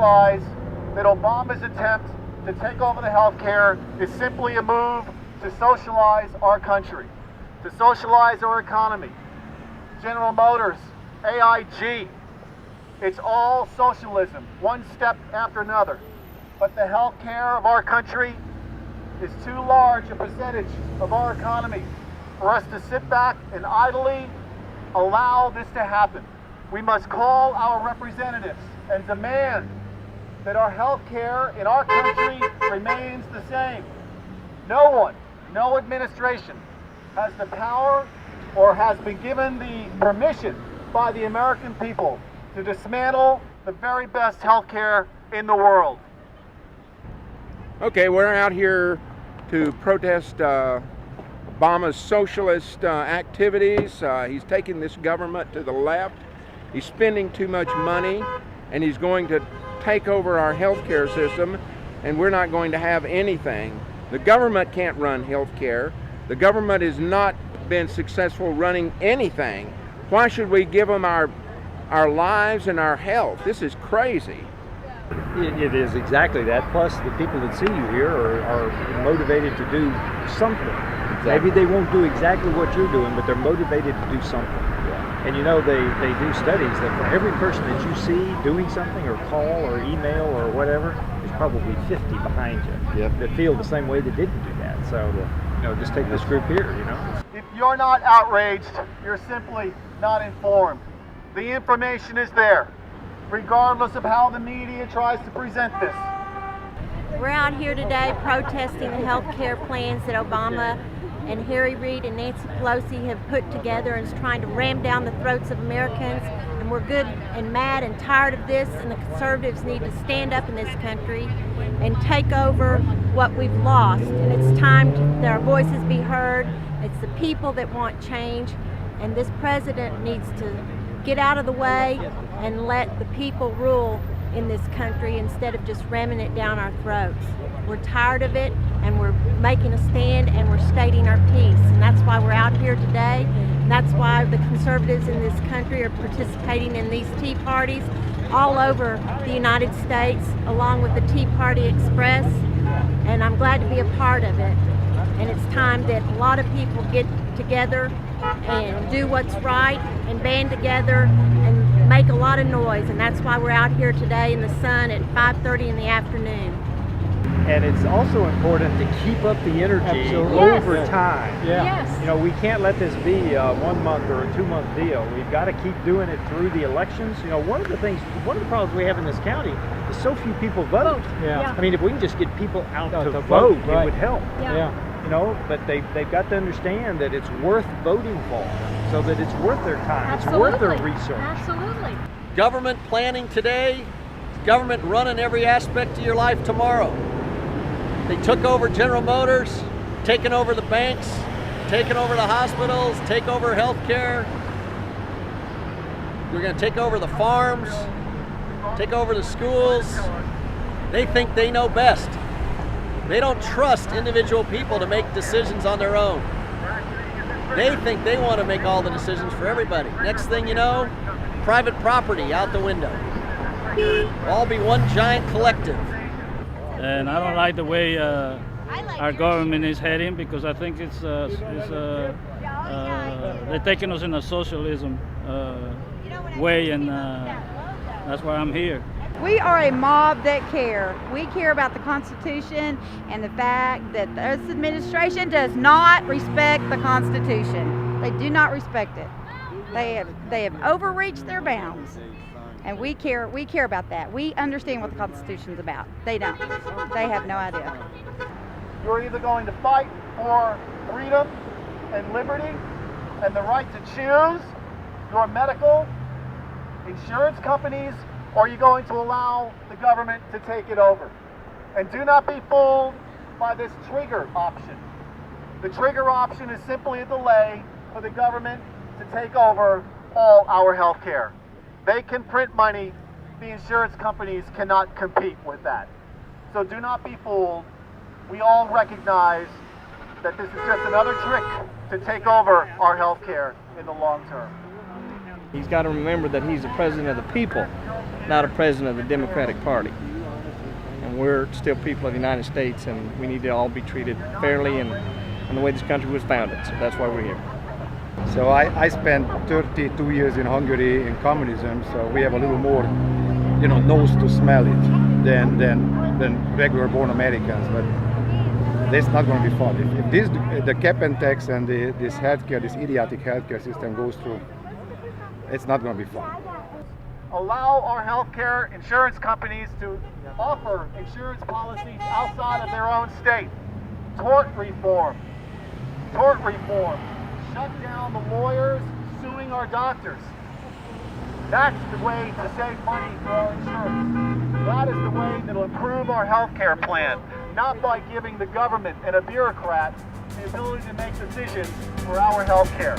realize that Obama's attempt to take over the healthcare is simply a move to socialize our country, to socialize our economy. General Motors, AIG, it's all socialism, one step after another. But the health care of our country is too large a percentage of our economy for us to sit back and idly allow this to happen. We must call our representatives and demand that our health care in our country remains the same. No one, no administration has the power or has been given the permission by the American people to dismantle the very best health care in the world. Okay, we're out here to protest Obama's socialist activities. He's taking this government to the left. He's spending too much money, and he's going to take over our healthcare system, and we're not going to have anything. The government can't run healthcare. The government has not been successful running anything. Why should we give them our lives and our health? This is crazy. It is exactly that. Plus, the people that see you here are motivated to do something. Exactly. Maybe they won't do exactly what you're doing, but they're motivated to do something. Yeah. And you know, they do studies that for every person that you see doing something or call or email or whatever, there's probably 50 behind you that feel the same way that didn't do that. So, you know, just take this group here, you know. If you're not outraged, you're simply not informed. The information is there, regardless of how the media tries to present this. We're out here today protesting the health care plans that Obama and Harry Reid and Nancy Pelosi have put together and is trying to ram down the throats of Americans. And we're good and mad and tired of this, and the conservatives need to stand up in this country and take over what we've lost. And it's time that our voices be heard. It's the people that want change, and this president needs to get out of the way and let the people rule in this country instead of just ramming it down our throats. We're tired of it, and we're making a stand, and we're stating our piece, and that's why we're out here today, and that's why the conservatives in this country are participating in these tea parties all over the United States, along with the Tea Party Express, and I'm glad to be a part of it. And it's time that a lot of people get together and do what's right and band together and make a lot of noise, and that's why we're out here today in the sun at 5:30 in the afternoon. And it's also important to keep up the energy over time. Yes. You know, we can't let this be a 1 month or a 2 month deal. We've got to keep doing it through the elections. You know, one of the problems we have in this county is so few people vote. Yeah. I mean, if we can just get people out to vote, it would help. Yeah. You know, but they've got to understand that it's worth voting for, so that it's worth their time. Absolutely. It's worth their research. Absolutely. Government planning today, government running every aspect of your life tomorrow. They took over General Motors, taking over the banks, taking over the hospitals, take over healthcare. They're going to take over the farms, take over the schools. They think they know best. They don't trust individual people to make decisions on their own. They think they want to make all the decisions for everybody. Next thing you know, private property out the window. We'll all be one giant collective. And I don't like the way our government is heading, because I think it's they're taking us in a socialism way, and that's why I'm here. We are a mob that care. We care about the Constitution and the fact that this administration does not respect the Constitution. They do not respect it. They have overreached their bounds. And we care about that. We understand what the Constitution's about. They don't. They have no idea. You're either going to fight for freedom and liberty and the right to choose your medical insurance companies, or are you going to allow the government to take it over? And do not be fooled by this trigger option. The trigger option is simply a delay for the government to take over all our health care. They can print money. The insurance companies cannot compete with that. So do not be fooled. We all recognize that this is just another trick to take over our health care in the long term. He's got to remember that he's the president of the people, not a president of the Democratic Party. And we're still people of the United States, and we need to all be treated fairly and the way this country was founded. So that's why we're here. So I spent 32 years in Hungary in communism, so we have a little more, nose to smell it than regular born Americans. But that's not going to be fun. If the cap and tax and this healthcare, this idiotic healthcare system goes through, it's not going to be fun. Allow our healthcare insurance companies to offer insurance policies outside of their own state. Tort reform. Shut down the lawyers suing our doctors. That's the way to save money for our insurance. That is the way that will improve our healthcare plan, not by giving the government and a bureaucrat the ability to make decisions for our healthcare.